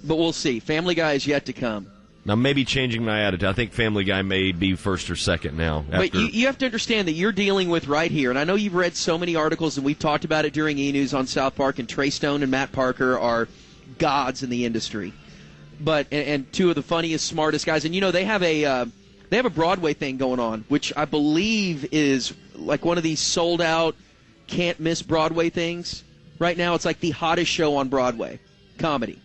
But we'll see. Family Guy is yet to come. Now, maybe changing my attitude. I think Family Guy may be first or second now. But you have to understand that you're dealing with right here, and I know you've read so many articles, and we've talked about it during E-News on South Park, and Trey Stone and Matt Parker are gods in the industry. But and two of the funniest, smartest guys. And, they have a Broadway thing going on, which I believe is like one of these sold-out, can't-miss Broadway things. Right now, it's like the hottest show on Broadway, comedy.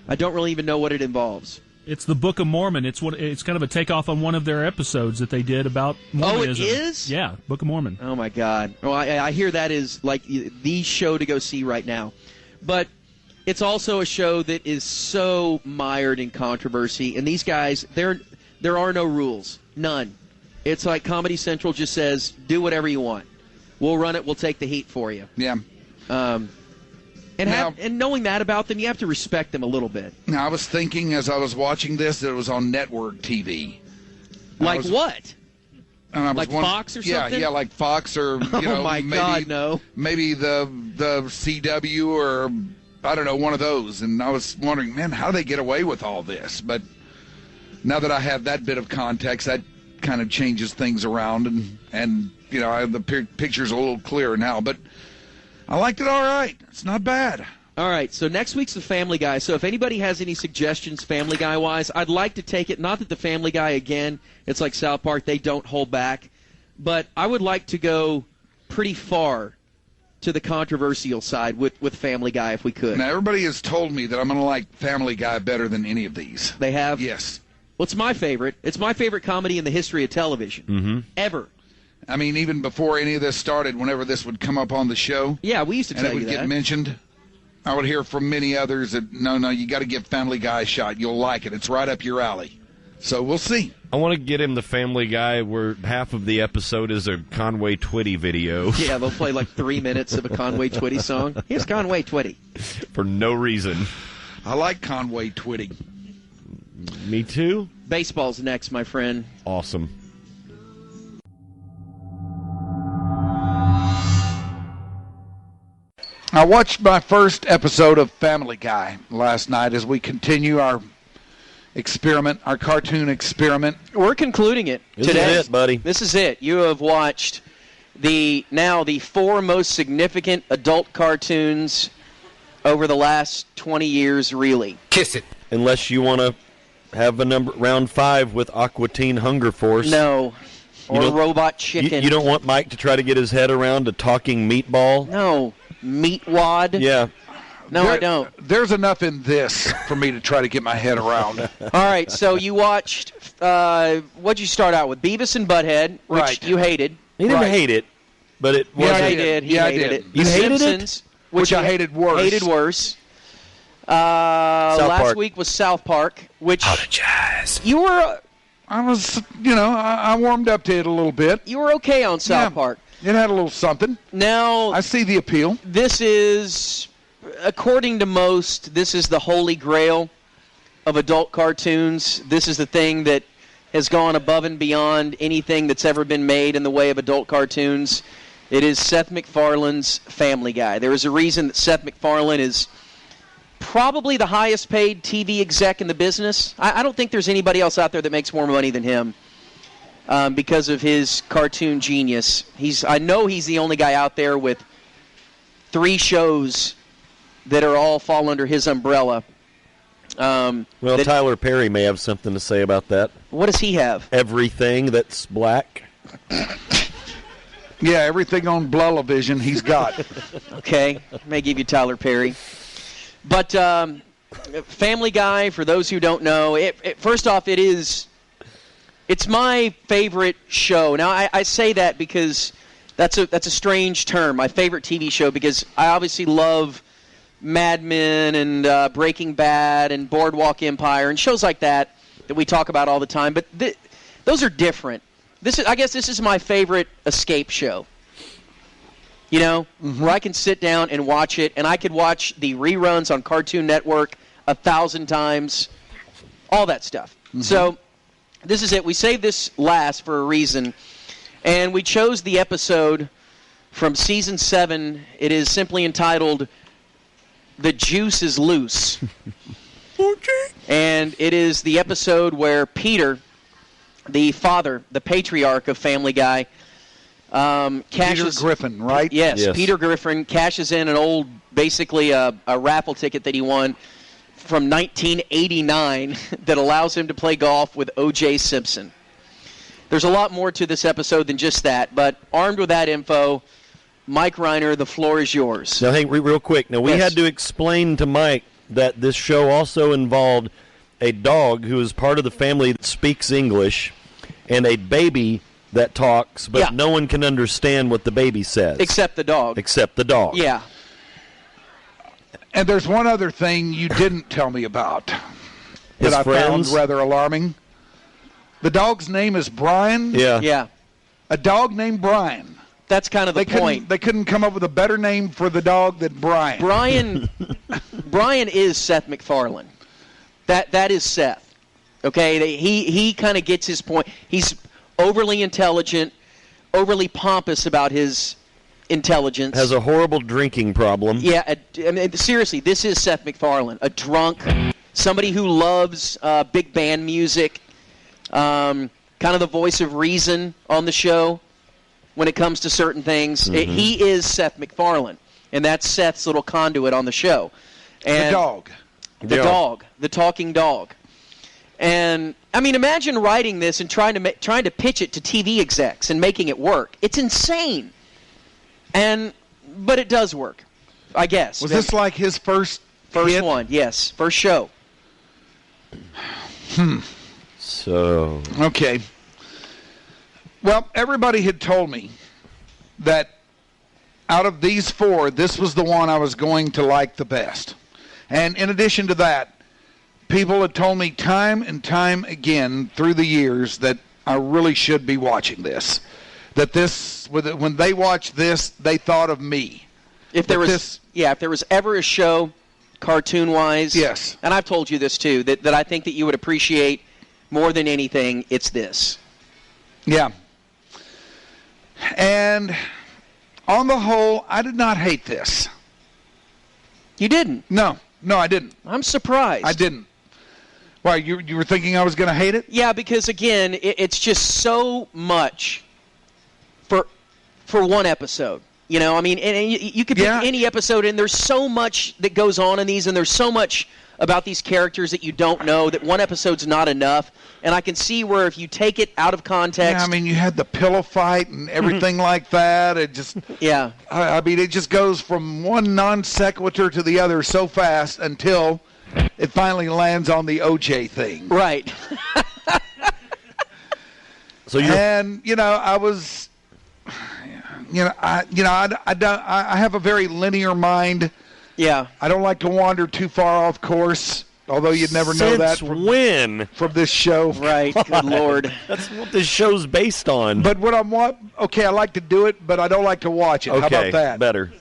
I don't really even know what it involves. It's the Book of Mormon. It's kind of a takeoff on one of their episodes that they did about Mormonism. Oh, it is? Yeah, Book of Mormon. Oh, my God. Well, I hear that is like the show to go see right now. But it's also a show that is so mired in controversy. And these guys, there are no rules. None. It's like Comedy Central just says, do whatever you want. We'll run it. We'll take the heat for you. Yeah. And knowing that about them, you have to respect them a little bit. Now, I was thinking as I was watching this that it was on network TV. Like what? Like Fox or something? Yeah, like Fox or, oh my God, no. Maybe the CW or, I don't know, one of those. And I was wondering, man, how do they get away with all this? But now that I have that bit of context, that kind of changes things around. And the picture's a little clearer now. But I liked it all right. It's not bad. All right, so next week's the Family Guy. So if anybody has any suggestions Family Guy-wise, I'd like to take it. Not that the Family Guy, again, it's like South Park, they don't hold back. But I would like to go pretty far to the controversial side with Family Guy if we could. Now, everybody has told me that I'm going to like Family Guy better than any of these. They have? Yes. Well, it's my favorite. It's my favorite comedy in the history of television. Ever. I mean, even before any of this started, whenever this would come up on the show. Yeah, we used to tell you that. And it would get mentioned. I would hear from many others that, no, you got to give Family Guy a shot. You'll like it. It's right up your alley. So we'll see. I want to get him the Family Guy where half of the episode is a Conway Twitty video. Yeah, they'll play like 3 minutes of a Conway Twitty song. Here's Conway Twitty. For no reason. I like Conway Twitty. Me too. Baseball's next, my friend. Awesome. I watched my first episode of Family Guy last night as we continue our experiment, our cartoon experiment. We're concluding it today. This is it, buddy. This is it. You have watched the 4 most significant adult cartoons over the last 20 years, really. Kiss it. Unless you want to have a round 5 with Aqua Teen Hunger Force. No. Or Robot Chicken. You don't want Mike to try to get his head around a talking meatball? No. Meatwad? Yeah. No, I don't. There's enough in this for me to try to get my head around. All right, so you watched, what'd you start out with? Beavis and Butthead, which you hated. He didn't hate it, but it wasn't. Yeah, he did. He hated it. You The hated Simpsons, it? Which I hated worse. Hated worse. Last week was South Park, which you were. I was, I warmed up to it a little bit. You were okay on South Park. It had a little something. Now I see the appeal. This is, according to most, this is the holy grail of adult cartoons. This is the thing that has gone above and beyond anything that's ever been made in the way of adult cartoons. It is Seth MacFarlane's Family Guy. There is a reason that Seth MacFarlane is probably the highest paid TV exec in the business. I don't think there's anybody else out there that makes more money than him because of his cartoon genius. I know he's the only guy out there with 3 shows that are all fall under his umbrella. Tyler Perry may have something to say about that. What does he have? Everything that's black. Yeah, everything on Blah-La-Vision he's got. Okay, may give you Tyler Perry. But Family Guy, for those who don't know, first off, it's my favorite show. Now, I say that because that's a strange term, my favorite TV show, because I obviously love Mad Men and Breaking Bad and Boardwalk Empire and shows like that we talk about all the time. But those are different. I guess this is my favorite escape show. Where I can sit down and watch it, and I could watch the reruns on Cartoon Network 1,000 times, all that stuff. Mm-hmm. So this is it. We saved this last for a reason, and we chose the episode from Season 7. It is simply entitled, The Juice is Loose. Okay. And it is the episode where Peter, the father, the patriarch of Family Guy, Peter Griffin, right? Yes, Peter Griffin cashes in an old, basically a raffle ticket that he won from 1989 that allows him to play golf with O.J. Simpson. There's a lot more to this episode than just that, but armed with that info, Mike Reiner, the floor is yours. Now, hey, real quick. Now, we had to explain to Mike that this show also involved a dog who is part of the family that speaks English and a baby that talks, but no one can understand what the baby says. Except the dog. Yeah. And there's one other thing you didn't tell me about that I found rather alarming. The dog's name is Brian. Yeah. A dog named Brian. That's kind of the point. They couldn't come up with a better name for the dog than Brian. Brian is Seth MacFarlane. That is Seth. Okay, he kind of gets his point. He's overly intelligent, overly pompous about his intelligence. Has a horrible drinking problem. Yeah, seriously, this is Seth MacFarlane, a drunk, somebody who loves big band music, kind of the voice of reason on the show when it comes to certain things. Mm-hmm. He is Seth MacFarlane, and that's Seth's little conduit on the show. And the dog. Dog, the talking dog. And I mean, imagine writing this and trying to pitch it to TV execs and making it work. It's insane. But it does work, I guess. Was this like his first hit? One? Yes, first show. So okay. Well, everybody had told me that out of these 4, this was the one I was going to like the best. And in addition to that, people had told me time and time again through the years that I really should be watching this. That when they watched this, they thought of me. If there was ever a show, cartoon-wise, yes, and I've told you this too, that I think that you would appreciate more than anything, it's this. Yeah. And on the whole, I did not hate this. You didn't? No, I didn't. I'm surprised. I didn't. Why, you were thinking I was going to hate it? Yeah, because, again, it's just so much. for one episode. You know, I mean, and you could pick any episode, and there's so much that goes on in these, and there's so much about these characters that you don't know, that one episode's not enough. And I can see where if you take it out of context... Yeah, I mean, you had the pillow fight and everything like that. It just... Yeah. I mean, it just goes from one non sequitur to the other so fast until it finally lands on the OJ thing. Right. And, you know, I was... I have a very linear mind. Yeah. I don't like to wander too far off course, although you'd never know that from this show. Right. Good Lord. That's what this show's based on. But what I like to do it, but I don't like to watch it. Okay, How about that? Better.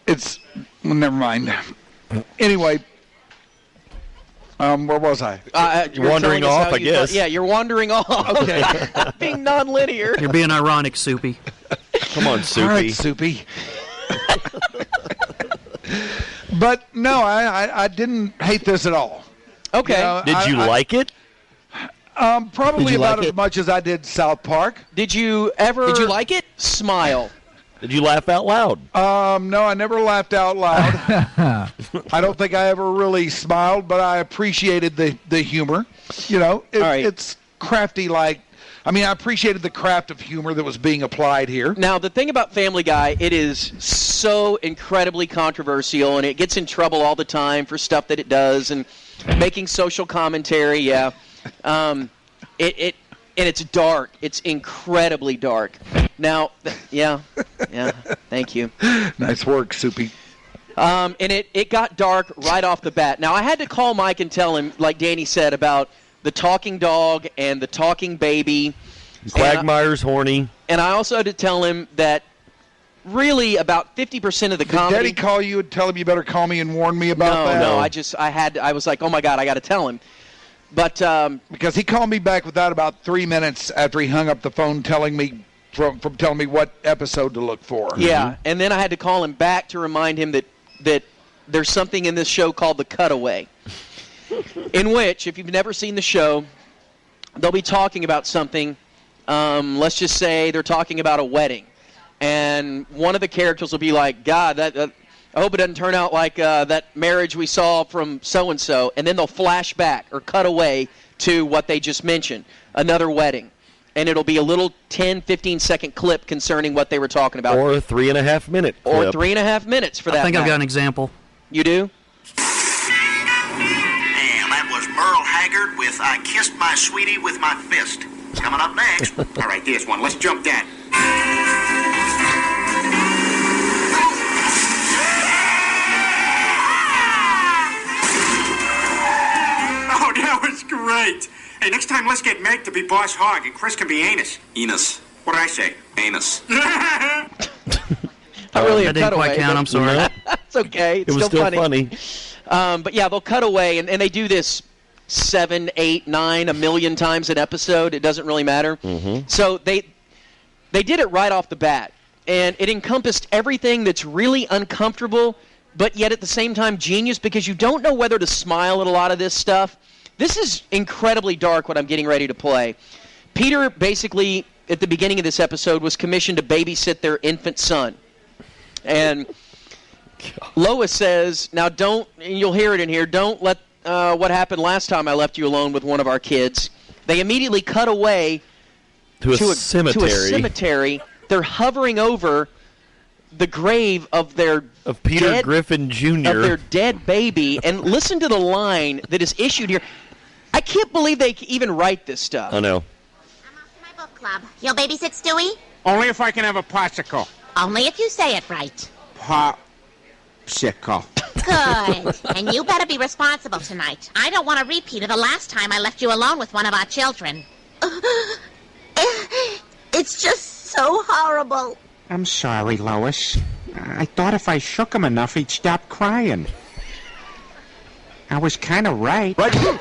Well, never mind. Anyway, where was I? You're wandering off, I guess. Yeah, you're wandering off. Okay. Being nonlinear. You're being ironic, Soupy. Come on, Soupy. All right, Soupy. But no, I didn't hate this at all. Okay. You know, Did you like it? Probably about as much as I did South Park. Did you like it? Smile. Did you laugh out loud? No, I never laughed out loud. I don't think I ever really smiled, but I appreciated the humor. You know, it's crafty I appreciated the craft of humor that was being applied here. Now, the thing about Family Guy, it is so incredibly controversial, and it gets in trouble all the time for stuff that it does, and making social commentary, yeah. And it's dark. It's incredibly dark. Now, yeah, thank you. Nice work, Soupy. And it got dark right off the bat. Now, I had to call Mike and tell him, like Danny said, about the talking dog and the talking baby. Quagmire's horny. And I also had to tell him that really about 50% of the comedy... Did Daddy call you and tell him you better call me and warn me about that? No, I was like, oh my God, I got to tell him. But because he called me back with that about 3 minutes after he hung up the phone telling me from telling me what episode to look for. Yeah, and then I had to call him back to remind him that there's something in this show called The Cutaway. In which, if you've never seen the show, they'll be talking about something. Let's just say they're talking about a wedding. And one of the characters will be like, God, I hope it doesn't turn out like that marriage we saw from so-and-so. And then they'll flash back or cut away to what they just mentioned, another wedding. And it'll be a little 10, 15-second clip concerning what they were talking about. Or a 3.5 minute clip. Or 3.5 minutes for that I think I've matter. got an example. You do? Merle Haggard with I Kissed My Sweetie with My Fist. Coming up next. All right, here's one. Let's jump that. Oh, that was great. Hey, next time let's get Meg to be Boss Hog and Chris can be Anus. Enos. What did I say? Anus. Not really a That didn't quite cutaway, count. but- I'm sorry. It's okay. It's It was still funny. But yeah, they'll cut away, and they do this 7, 8, 9, a million times an episode. It doesn't really matter. Mm-hmm. So they did it right off the bat, and it encompassed everything that's really uncomfortable, but yet at the same time genius, because you don't know whether to smile at a lot of this stuff. This is incredibly dark, what I'm getting ready to play. Peter basically, at the beginning of this episode, was commissioned to babysit their infant son. And Lois says, now don't, and you'll hear it in here, don't let what happened last time I left you alone with one of our kids. They immediately cut away to a cemetery. They're hovering over the grave of Peter Griffin Jr. of their dead baby. And listen to the line that is issued here. I can't believe they even write this stuff. I know. Book club. You'll babysit Stewie? Only if I can have a popsicle. Only if you say it right. Popsicle. Good. And you better be responsible tonight. I don't want a repeat of the last time I left you alone with one of our children. It's just so horrible. I'm sorry, Lois. I thought if I shook him enough, he'd stop crying. I was kind of right. God.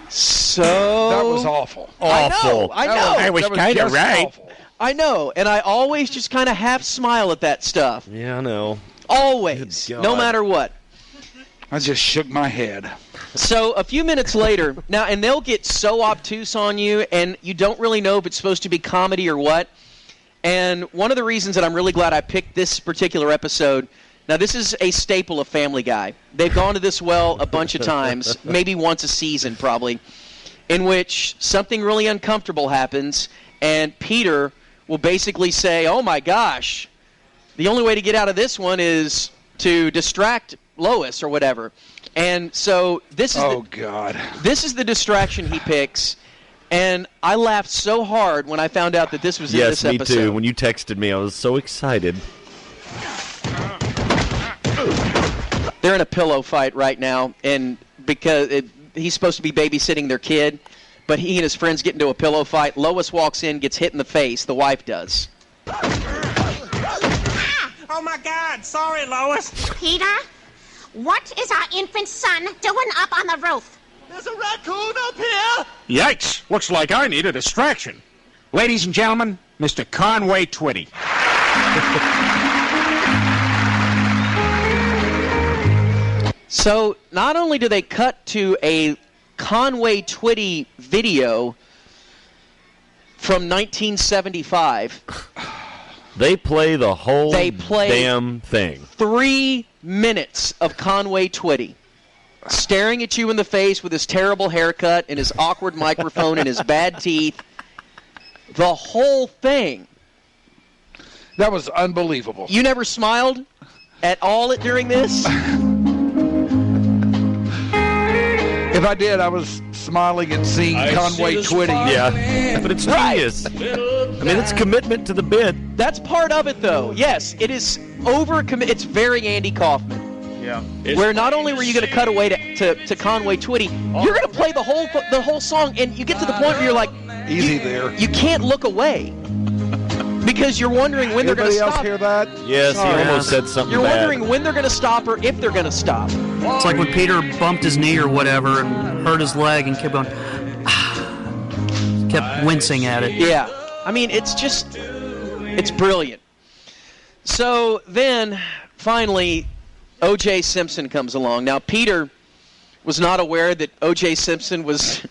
So that was awful. Awful. I know. I was kind of right. Awful. I know, and I always just kind of half smile at that stuff. Yeah, I know. Always, Good God. no matter what. I just shook my head. So a few minutes later, now, and they'll get so obtuse on you, and you don't really know if it's supposed to be comedy or what. And one of the reasons that I'm really glad I picked this particular episode, now this is a staple of Family Guy. They've gone to this well a bunch of times, maybe once a season probably, in which something really uncomfortable happens, and Peter will basically say, oh my gosh, the only way to get out of this one is to distract Lois or whatever. And so this is this is the distraction he picks, and I laughed so hard when I found out that this was in this episode. Yes, me too. When you texted me, I was so excited. They're in a pillow fight right now, and because he's supposed to be babysitting their kid, but he and his friends get into a pillow fight. Lois walks in, gets hit in the face. The wife does. Oh, my God. Sorry, Lois. Peter, what is our infant son doing up on the roof? There's a raccoon up here. Yikes! Looks like I need a distraction. Ladies and gentlemen, Mr. Conway Twitty. So not only do they cut to a Conway Twitty video from 1975, they play the whole damn thing. 3 minutes of Conway Twitty staring at you in the face with his terrible haircut and his awkward microphone and his bad teeth. The whole thing. That was unbelievable. You never smiled at all during this? If I did, I was smiling and seeing Conway Twitty. Yeah, but it's genius. I mean, it's commitment to the bit. That's part of it, though. Yes, it is it's very Andy Kaufman. Yeah. Where not only were you going to cut away to Conway Twitty, you're going to play the whole song, and you get to the point where you're like, easy there. You can't look away because you're wondering when they're going to stop. Else hear that? Yes, he almost said something You're bad. wondering when they're going to stop or if they're going to stop. It's like when Peter bumped his knee or whatever and hurt his leg and kept going, kept wincing at it. Yeah. I mean, it's brilliant. So then, finally, O.J. Simpson comes along. Now, Peter was not aware that O.J. Simpson was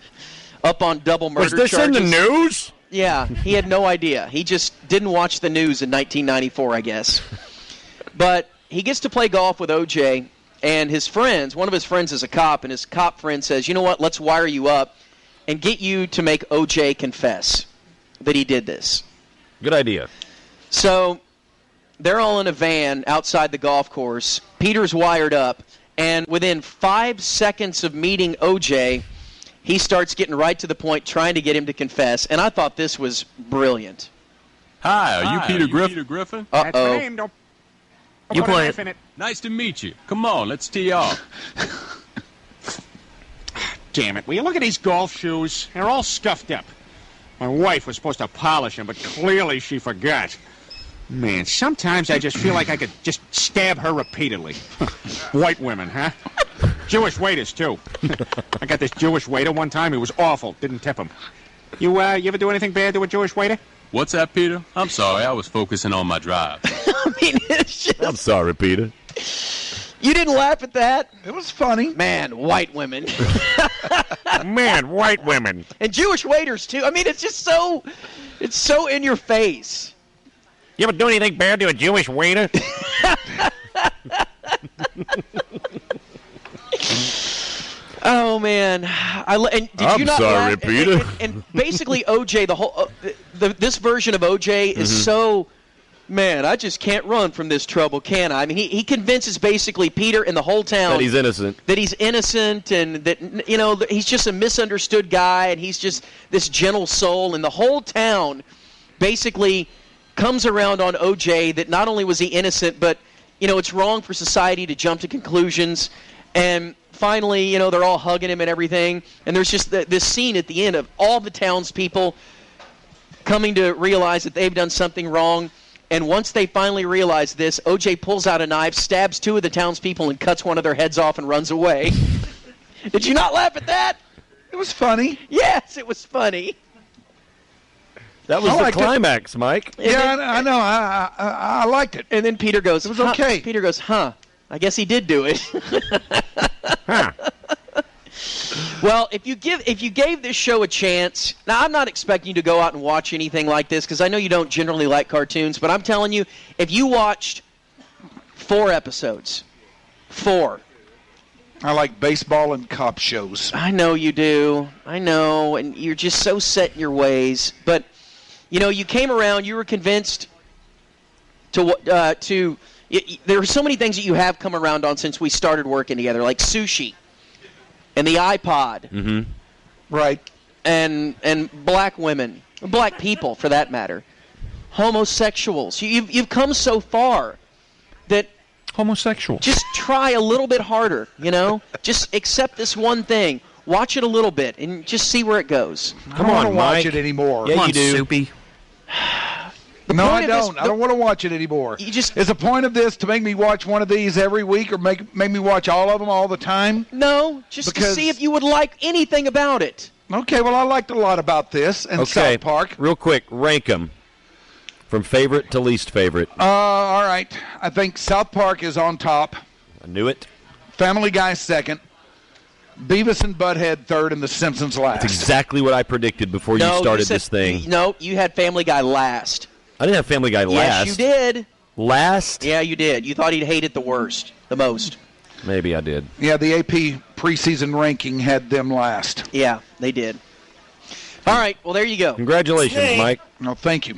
up on double murder charges. Was this in the news? Yeah, he had no idea. He just didn't watch the news in 1994, I guess. But he gets to play golf with O.J., and his friends, one of his friends is a cop, and his cop friend says, you know what, let's wire you up and get you to make O.J. confess that he did this. Good idea. So they're all in a van outside the golf course. Peter's wired up, and within 5 seconds of meeting O.J., he starts getting right to the point, trying to get him to confess, and I thought this was brilliant. Hi, are you Peter Griffin? Uh-oh. You play it. Nice to meet you. Come on, let's tee off. Damn it, will you look at these golf shoes? They're all scuffed up. My wife was supposed to polish them, but clearly she forgot. Man, sometimes I just feel like I could just stab her repeatedly. White women, huh? Jewish waiters, too. I got this Jewish waiter one time. He was awful. Didn't tip him. You ever do anything bad to a Jewish waiter? What's that, Peter? I'm sorry, I was focusing on my drive. I mean, it's just... I'm sorry, Peter. You didn't laugh at that? It was funny. Man, white women. Man, white women. And Jewish waiters, too. I mean, it's just so... It's so in your face. You ever do anything bad to a Jewish waiter? Oh man, I'm sorry, Peter. And basically, OJ, the whole this version of OJ is so. Man, I just can't run from this trouble, can I? I mean, he convinces basically Peter and the whole town that he's innocent. That he's innocent, and that he's just a misunderstood guy, and he's just this gentle soul, and the whole town basically comes around on OJ that not only was he innocent, but it's wrong for society to jump to conclusions, and finally, they're all hugging him and everything, and there's just this scene at the end of all the townspeople coming to realize that they've done something wrong. And once they finally realize this, O.J. pulls out a knife, stabs 2 of the townspeople, and cuts one of their heads off and runs away. Did you not laugh at that? It was funny. Yes, it was funny. That was the climax, Mike. Yeah, I know. I liked it. And then Peter goes, it was okay. Peter goes, I guess he did do it. Well, if you gave this show a chance, now I'm not expecting you to go out and watch anything like this because I know you don't generally like cartoons, but I'm telling you, if you watched 4 episodes, 4. I like baseball and cop shows. I know you do. I know, and you're just so set in your ways. But, you came around, you were convinced there are so many things that you have come around on since we started working together, like sushi and the iPod. Mm-hmm. Right. And black women, black people for that matter, homosexuals. You've come so far that homosexual. Just try a little bit harder, Just accept this one thing. Watch it a little bit and just see where it goes. I don't want to watch it anymore. Yeah, you do. Soupy. No, I don't. I don't want to watch it anymore. Is the point of this to make me watch one of these every week or make me watch all of them all the time? No, just to see if you would like anything about it. Okay, well, I liked a lot about this and South Park. Real quick, rank them from favorite to least favorite. All right. I think South Park is on top. I knew it. Family Guy second. Beavis and Butthead third, and The Simpsons last. That's exactly what I predicted before you started this thing. No, you had Family Guy last. I didn't have Family Guy last. Yes, you did. Last? Yeah, you did. You thought he'd hate it the most. Maybe I did. Yeah, the AP preseason ranking had them last. Yeah, they did. All right, well, there you go. Congratulations, Mike. No, thank you.